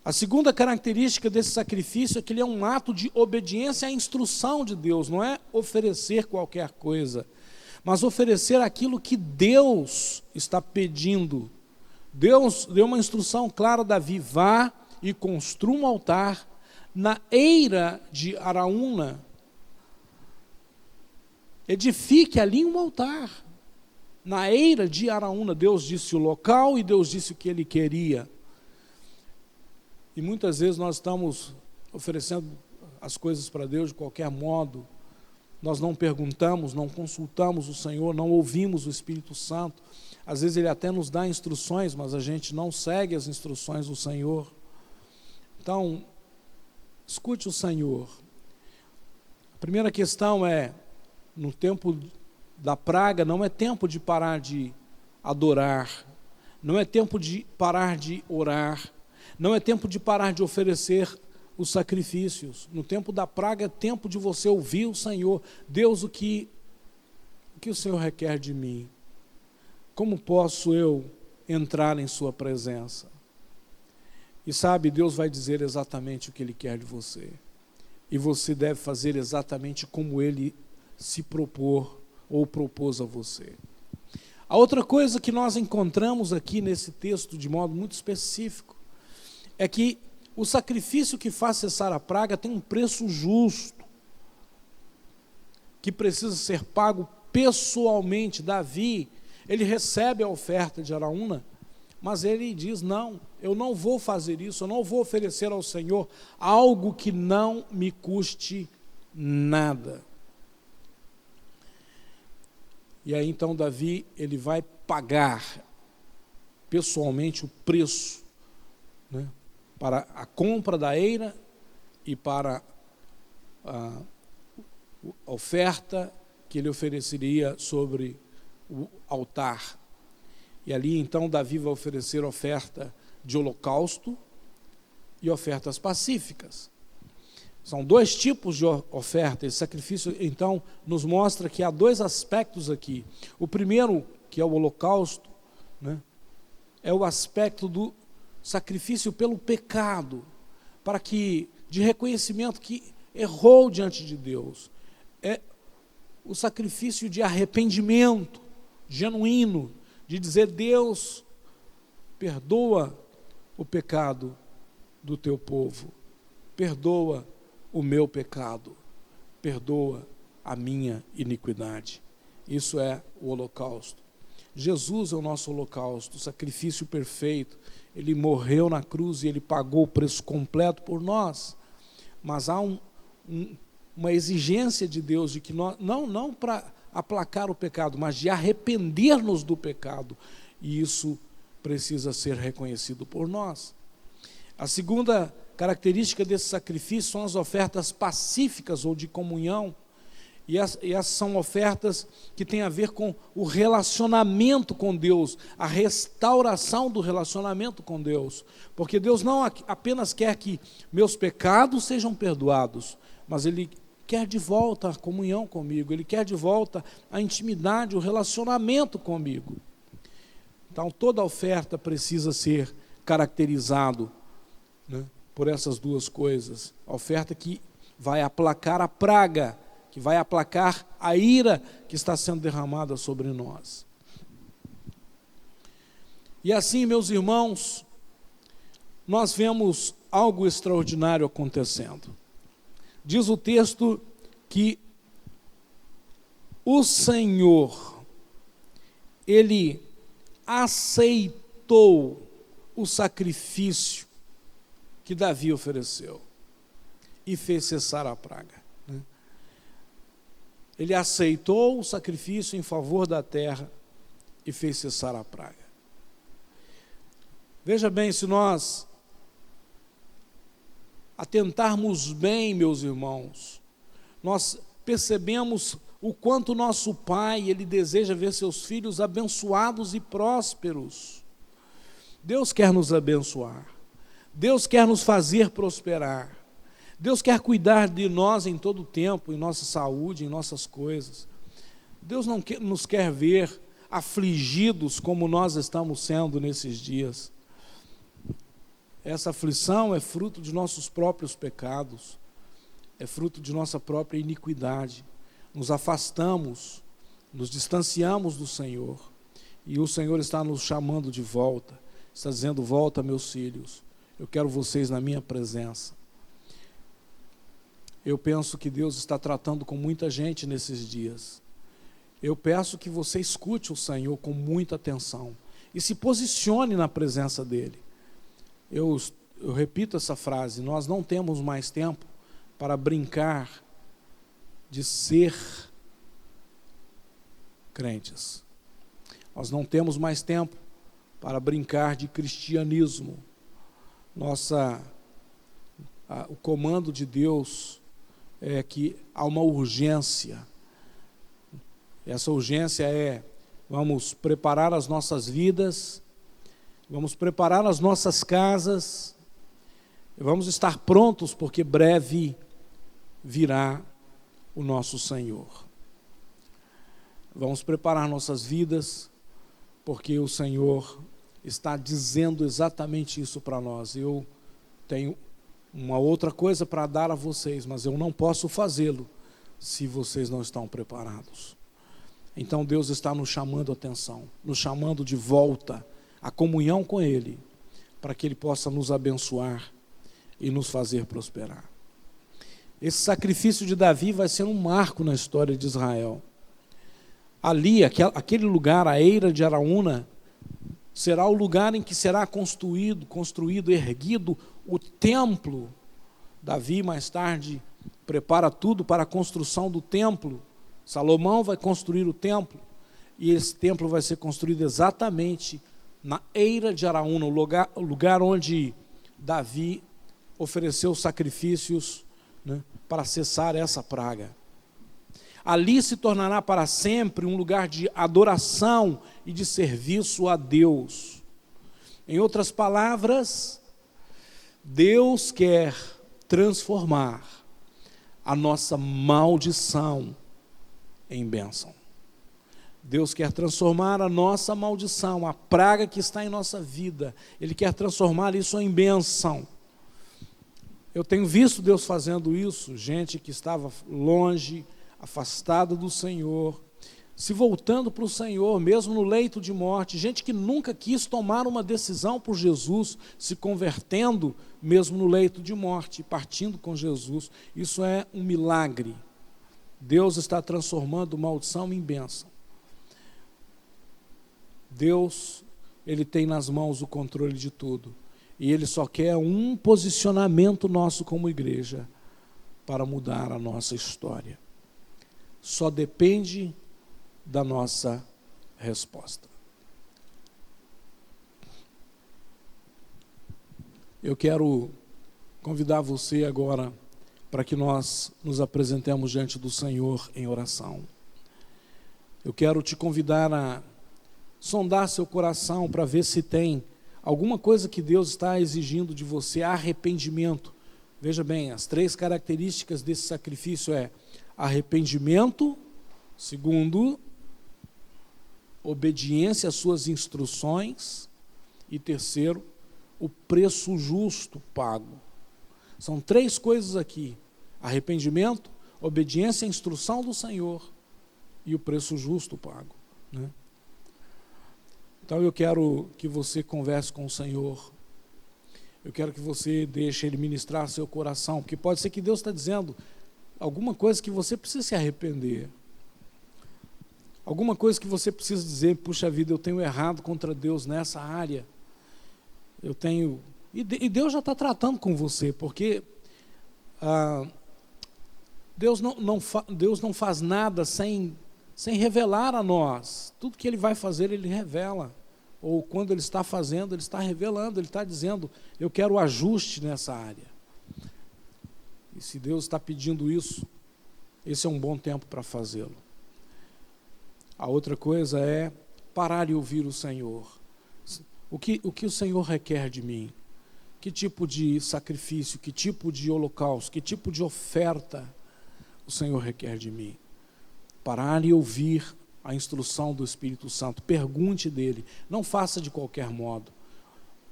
A segunda característica desse sacrifício é que ele é um ato de obediência à instrução de Deus, não é oferecer qualquer coisa, mas oferecer aquilo que Deus está pedindo. Deus deu uma instrução clara a Davi: vá e construa um altar na eira de Araúna. Edifique ali um altar. Na eira de Araúna, Deus disse o local e Deus disse o que Ele queria. E muitas vezes nós estamos oferecendo as coisas para Deus de qualquer modo, nós não perguntamos, não consultamos o Senhor, não ouvimos o Espírito Santo. Às vezes Ele até nos dá instruções, mas a gente não segue as instruções do Senhor. Então, escute o Senhor. A primeira questão é, no tempo da praga, não é tempo de parar de adorar, não é tempo de parar de orar, não é tempo de parar de oferecer os sacrifícios. No tempo da praga é tempo de você ouvir o Senhor. Deus, o que o Senhor requer de mim? Como posso eu entrar em sua presença? E sabe, Deus vai dizer exatamente o que Ele quer de você. E você deve fazer exatamente como Ele se propor ou propôs a você. A outra coisa que nós encontramos aqui nesse texto, de modo muito específico, é que o sacrifício que faz cessar a praga tem um preço justo, que precisa ser pago pessoalmente. Davi, ele recebe a oferta de Araúna, mas ele diz, não, eu não vou fazer isso, eu não vou oferecer ao Senhor algo que não me custe nada. E aí então Davi, ele vai pagar pessoalmente o preço, né, para a compra da eira e para a oferta que ele ofereceria sobre o altar. E ali então Davi vai oferecer oferta de holocausto e ofertas pacíficas. São dois tipos de oferta. Esse sacrifício então nos mostra que há dois aspectos aqui. O primeiro, que é o holocausto, né, é o aspecto do sacrifício pelo pecado, para que, de reconhecimento que errou diante de Deus. É o sacrifício de arrependimento genuíno, de dizer, Deus, perdoa o pecado do teu povo, perdoa o meu pecado, perdoa a minha iniquidade. Isso é o holocausto. Jesus é o nosso holocausto, o sacrifício perfeito. Ele morreu na cruz e Ele pagou o preço completo por nós. Mas há uma exigência de Deus de que nós, não para aplacar o pecado, mas de arrepender-nos do pecado. E isso precisa ser reconhecido por nós. A segunda característica desse sacrifício são as ofertas pacíficas ou de comunhão. E essas são ofertas que têm a ver com o relacionamento com Deus, a restauração do relacionamento com Deus. Porque Deus não apenas quer que meus pecados sejam perdoados, mas Ele quer de volta a comunhão comigo, Ele quer de volta a intimidade, o relacionamento comigo. Então toda oferta precisa ser caracterizado, né, por essas duas coisas. A oferta que vai aplacar a praga, que vai aplacar a ira que está sendo derramada sobre nós. E assim, meus irmãos, nós vemos algo extraordinário acontecendo. Diz o texto que o Senhor, Ele aceitou o sacrifício que Davi ofereceu e fez cessar a praga. Ele aceitou o sacrifício em favor da terra e fez cessar a praga. Veja bem, se nós atentarmos bem, meus irmãos, nós percebemos o quanto nosso Pai, Ele deseja ver seus filhos abençoados e prósperos. Deus quer nos abençoar, Deus quer nos fazer prosperar, Deus quer cuidar de nós em todo o tempo, em nossa saúde, em nossas coisas. Deus não nos quer ver afligidos como nós estamos sendo nesses dias. Essa aflição é fruto de nossos próprios pecados, é fruto de nossa própria iniquidade. Nos afastamos, nos distanciamos do Senhor, e o Senhor está nos chamando de volta, está dizendo, volta meus filhos, eu quero vocês na minha presença. Eu penso que Deus está tratando com muita gente nesses dias. Eu peço que você escute o Senhor com muita atenção e se posicione na presença dEle. Eu repito essa frase, nós não temos mais tempo para brincar de ser crentes. Nós não temos mais tempo para brincar de cristianismo. O comando de Deus é que há uma urgência. Essa urgência é: vamos preparar as nossas vidas, vamos preparar as nossas casas, vamos estar prontos, porque breve virá o nosso Senhor. Vamos preparar nossas vidas, porque o Senhor está dizendo exatamente isso para nós. Eu tenho uma outra coisa para dar a vocês, mas eu não posso fazê-lo se vocês não estão preparados. Então Deus está nos chamando a atenção, nos chamando de volta à comunhão com Ele, para que Ele possa nos abençoar e nos fazer prosperar. Esse sacrifício de Davi vai ser um marco na história de Israel. Ali, aquele lugar, a eira de Araúna, será o lugar em que será construído, erguido o templo. Davi, mais tarde, prepara tudo para a construção do templo. Salomão vai construir o templo, e esse templo vai ser construído exatamente na eira de Araúna, o lugar onde Davi ofereceu sacrifícios, né, para cessar essa praga. Ali se tornará para sempre um lugar de adoração e de serviço a Deus. Em outras palavras, Deus quer transformar a nossa maldição em bênção. Deus quer transformar a nossa maldição, a praga que está em nossa vida, Ele quer transformar isso em bênção. Eu tenho visto Deus fazendo isso, gente que estava longe, afastada do Senhor, se voltando para o Senhor, mesmo no leito de morte, gente que nunca quis tomar uma decisão por Jesus, se convertendo, mesmo no leito de morte, partindo com Jesus. Isso é um milagre. Deus está transformando maldição em bênção. Deus, Ele tem nas mãos o controle de tudo. E Ele só quer um posicionamento nosso como igreja para mudar a nossa história. Só depende da nossa resposta. Eu quero convidar você agora para que nós nos apresentemos diante do Senhor em oração. Eu quero te convidar a sondar seu coração para ver se tem alguma coisa que Deus está exigindo de você, arrependimento. Veja bem, as 3 características desse sacrifício é arrependimento, segundo, obediência às suas instruções, e terceiro, o preço justo pago. São 3 coisas aqui: arrependimento, obediência à instrução do Senhor e o preço justo pago, né? Então eu quero que você converse com o Senhor, eu quero que você deixe Ele ministrar seu coração, porque pode ser que Deus está dizendo alguma coisa que você precisa se arrepender, alguma coisa que você precisa dizer: puxa vida, eu tenho errado contra Deus nessa área, e Deus já está tratando com você, porque Deus não faz nada sem revelar a nós. Tudo que Ele vai fazer, Ele revela, ou quando Ele está fazendo, Ele está revelando, Ele está dizendo: eu quero ajuste nessa área. E se Deus está pedindo isso, esse é um bom tempo para fazê-lo. A outra coisa é parar e ouvir o Senhor. O que o Senhor requer de mim? Que tipo de sacrifício, que tipo de holocausto, que tipo de oferta o Senhor requer de mim? Parar e ouvir a instrução do Espírito Santo. Pergunte dele. Não faça de qualquer modo.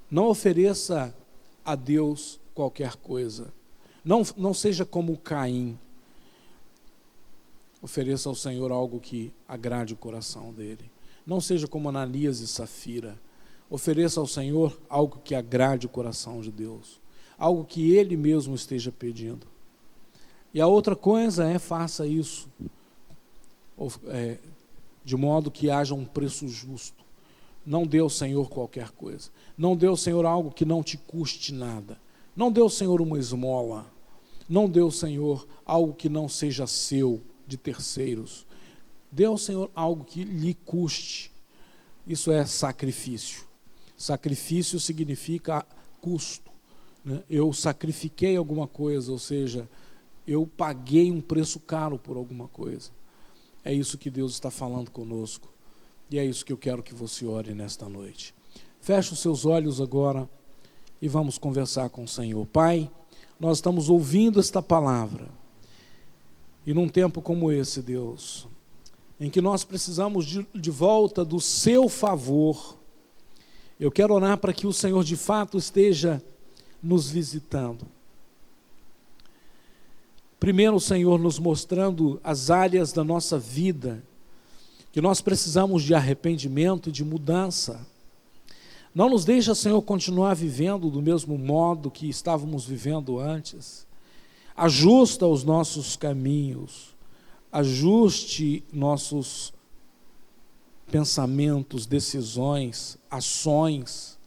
Não ofereça a Deus qualquer coisa. Não seja como Caim. Ofereça ao Senhor algo que agrade o coração dele. Não seja como Ananias e Safira. Ofereça ao Senhor algo que agrade o coração de Deus. Algo que Ele mesmo esteja pedindo. E a outra coisa é: faça isso de modo que haja um preço justo. Não dê ao Senhor qualquer coisa. Não dê ao Senhor algo que não te custe nada. Não dê ao Senhor uma esmola. Não dê ao Senhor algo que não seja seu, de terceiros. Dê ao Senhor algo que lhe custe. Isso é sacrifício. Sacrifício significa custo, né? Eu sacrifiquei alguma coisa, ou seja, eu paguei um preço caro por alguma coisa. É isso que Deus está falando conosco. E é isso que eu quero que você ore nesta noite. Feche os seus olhos agora e vamos conversar com o Senhor. Pai, nós estamos ouvindo esta palavra. E num tempo como esse, Deus, em que nós precisamos de volta do seu favor, eu quero orar para que o Senhor de fato esteja nos visitando. Primeiro, o Senhor nos mostrando as áreas da nossa vida que nós precisamos de arrependimento e de mudança. Não nos deixa, Senhor, continuar vivendo do mesmo modo que estávamos vivendo antes. Ajusta os nossos caminhos, ajuste nossos pensamentos, decisões, ações.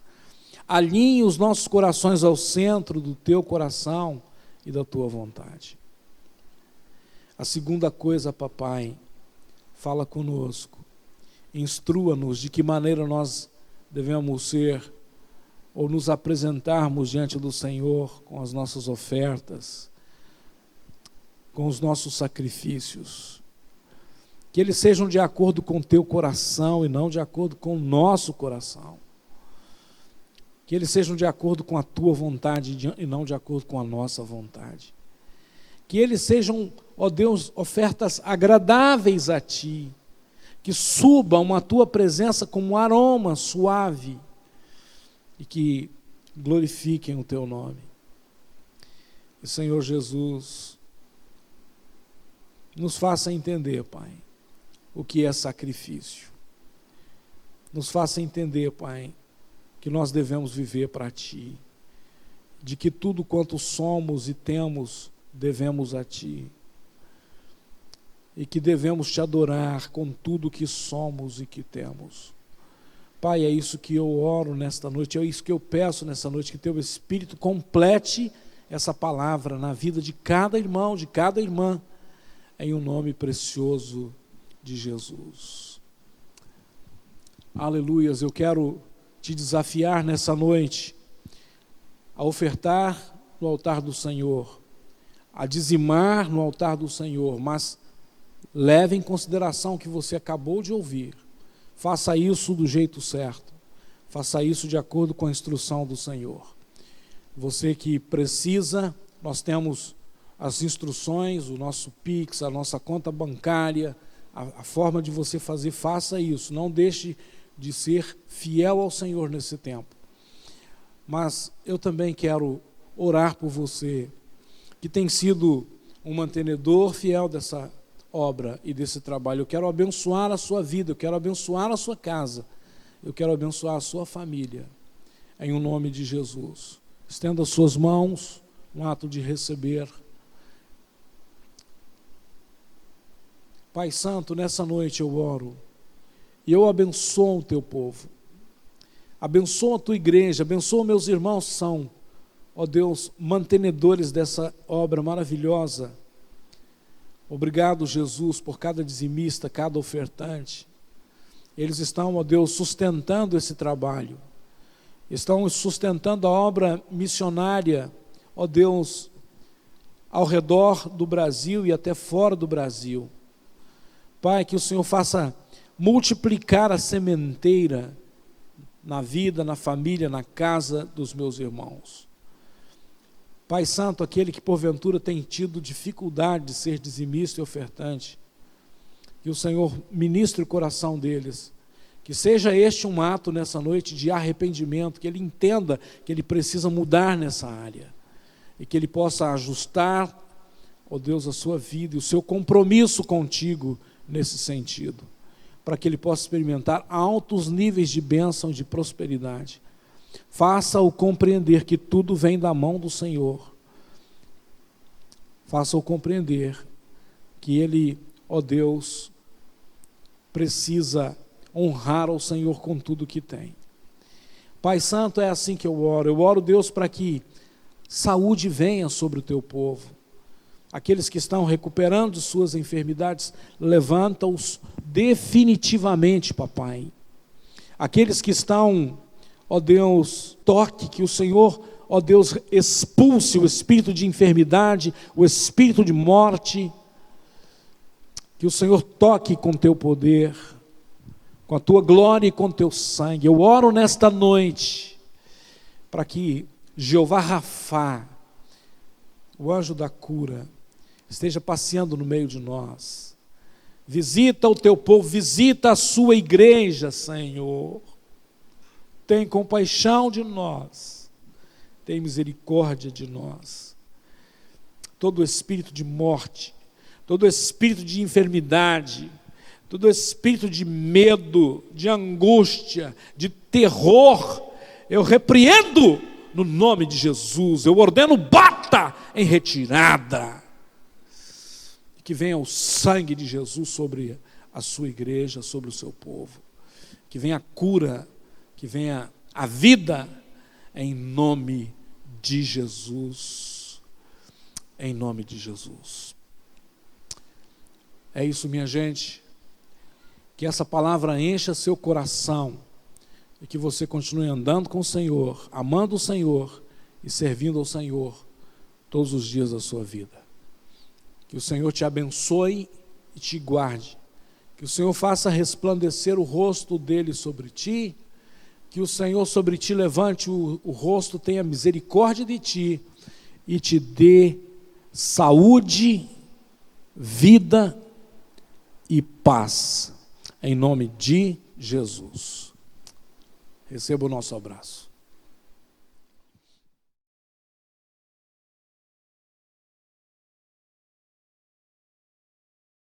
Alinhe os nossos corações ao centro do teu coração e da tua vontade. A segunda coisa, papai, fala conosco, instrua-nos de que maneira nós devemos ser ou nos apresentarmos diante do Senhor com as nossas ofertas, com os nossos sacrifícios. Que eles sejam de acordo com o teu coração e não de acordo com o nosso coração. Que eles sejam de acordo com a tua vontade e não de acordo com a nossa vontade. Que eles sejam, ó Deus, ofertas agradáveis a Ti, que subam a Tua presença como um aroma suave e que glorifiquem o Teu nome. E, Senhor Jesus, nos faça entender, Pai, o que é sacrifício. Nos faça entender, Pai, que nós devemos viver para Ti, de que tudo quanto somos e temos, devemos a Ti, e que devemos Te adorar com tudo que somos e que temos. Pai, é isso que eu oro nesta noite, é isso que eu peço nesta noite, que Teu Espírito complete essa palavra na vida de cada irmão, de cada irmã, em um nome precioso de Jesus. Aleluias, eu quero Te desafiar nessa noite a ofertar no altar do Senhor, a dizimar no altar do Senhor, mas leve em consideração o que você acabou de ouvir. Faça isso do jeito certo. Faça isso de acordo com a instrução do Senhor. Você que precisa, nós temos as instruções, o nosso Pix, a nossa conta bancária, a forma de você fazer, faça isso. Não deixe de ser fiel ao Senhor nesse tempo. Mas eu também quero orar por você, que tem sido um mantenedor fiel dessa obra e desse trabalho. Eu quero abençoar a sua vida, eu quero abençoar a sua casa, eu quero abençoar a sua família, em o nome de Jesus. Estenda as suas mãos, um ato de receber. Pai Santo, nessa noite eu oro, e eu abençoo o teu povo, abençoa a tua igreja, abençoa meus irmãos que são, ó Deus, mantenedores dessa obra maravilhosa. Obrigado, Jesus, por cada dizimista, cada ofertante. Eles estão, ó Deus, sustentando esse trabalho, estão sustentando a obra missionária, ó Deus, ao redor do Brasil e até fora do Brasil. Pai, que o Senhor faça multiplicar a sementeira na vida, na família, na casa dos meus irmãos. Pai Santo, aquele que porventura tem tido dificuldade de ser dizimista e ofertante, que o Senhor ministre o coração deles, que seja este um ato nessa noite de arrependimento, que ele entenda que ele precisa mudar nessa área, e que ele possa ajustar, ó Deus, a sua vida e o seu compromisso contigo nesse sentido, para que ele possa experimentar altos níveis de bênção e de prosperidade. Faça-o compreender que tudo vem da mão do Senhor. Faça-o compreender que ele, ó Deus, precisa honrar ao Senhor com tudo que tem. Pai Santo, é assim que eu oro. Eu oro, Deus, para que saúde venha sobre o teu povo. Aqueles que estão recuperando suas enfermidades, levanta-os definitivamente, papai. Aqueles que estão, ó Deus, toque, que o Senhor, ó Deus, expulse o espírito de enfermidade, o espírito de morte, que o Senhor toque com teu poder, com a tua glória e com teu sangue. Eu oro nesta noite, para que Jeová Rafá, o anjo da cura, esteja passeando no meio de nós. Visita o teu povo, visita a sua igreja, Senhor. Tem compaixão de nós, tem misericórdia de nós. Todo espírito de morte, todo espírito de enfermidade, todo espírito de medo, de angústia, de terror, eu repreendo no nome de Jesus. Eu ordeno, bata em retirada. Que venha o sangue de Jesus sobre a sua igreja, sobre o seu povo. Que venha a cura, que venha a vida, em nome de Jesus. Em nome de Jesus. É isso, minha gente. Que essa palavra encha seu coração e que você continue andando com o Senhor, amando o Senhor e servindo ao Senhor todos os dias da sua vida. Que o Senhor te abençoe e te guarde. Que o Senhor faça resplandecer o rosto dele sobre ti. Que o Senhor sobre ti levante o rosto, tenha misericórdia de ti e te dê saúde, vida e paz. Em nome de Jesus. Receba o nosso abraço.